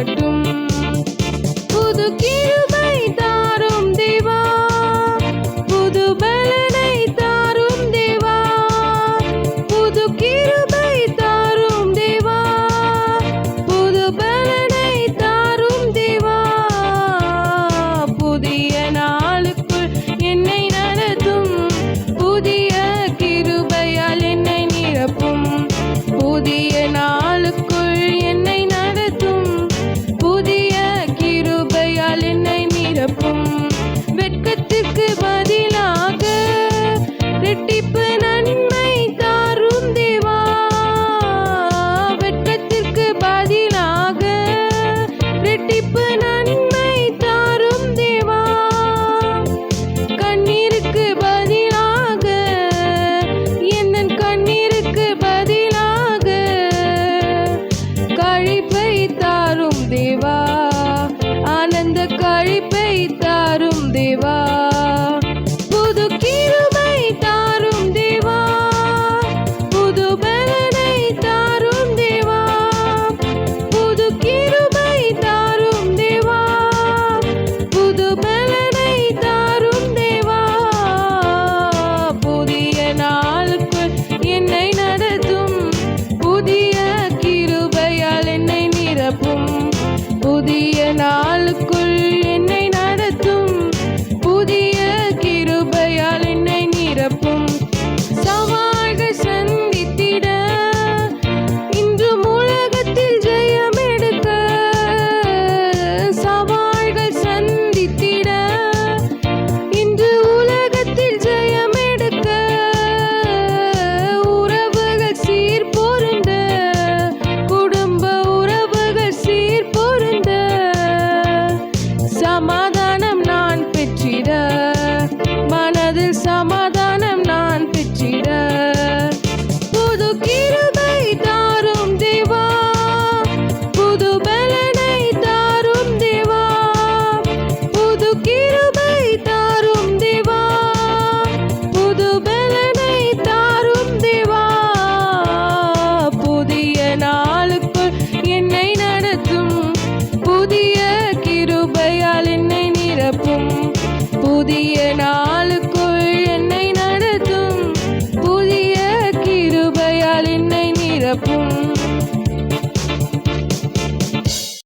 ஆகட்டும். புது கிருபை தாரும் தேவா, புது பலனை தாரும் தேவா, புது கிருபை தாரும் தேவா, புது பலனை தாரும் தேவா. புதிய நாளுக்குள் என்னை நடத்தும், புதிய கிருபையால் என்னை நிரப்பும். புதிய நாளுக்குள் என்னை நடத்தும், புதிய கிருபையால் என்னை நிரப்பும். வெட்கத்திற்கு பதிலாக இரட்டிப்பு நன்மை தாரும் தேவா, வெட்கத்திற்கு பதிலாக இரட்டிப்பு நன்மை தாரும் தேவா. கண்ணீருக்கு பதிலாக என் கண்ணீருக்கு பதிலாக களிப்பை தாரும் தேவா, ஆனந்த களிப்பை தாரும் தேவா. புது கிருபை தாரும் தேவா, புது பலனை தாரும் தேவா, புது கிருபை தாரும் தேவா, புது பலனை தாரும் தேவா. புதிய நாளுக்குள் என்னை நடத்தும், புதிய கிருபையால் என்னை நிரப்பும். புதிய நாளுக்குள் என்னை நடத்தும், புதிய கிருபையால் என்னை நிரப்பும். சவால்கள் சந்தித்திட இன்றும் உலகத்தில் ஜெயம் எடுக்க, சவால்கள் சந்தித்திட இன்று உலகத்தில் ஜெயம் எடுக்க, உறவுகள் சீர் பொருந்த, குடும்ப உறவுகள் சீர் பொருந்த, சமாதானம் நான் பெற்றிட, மனதில் சமாதானம் நான் பெற்றிட. புது கிருபை தாரும் தேவா, புது பலனை தாரும் தேவா, புது கிருபை தாரும் தேவா, புது பலனை தாரும் தேவா. புதிய நாளுக்குள் என்னை நடத்தும், புதிய கிருபையால் என்னை நிரப்பும். புதிய நாளுக்குள் என்னை நடத்தும், புதிய கிருபையால் என்னை நிரப்பும்.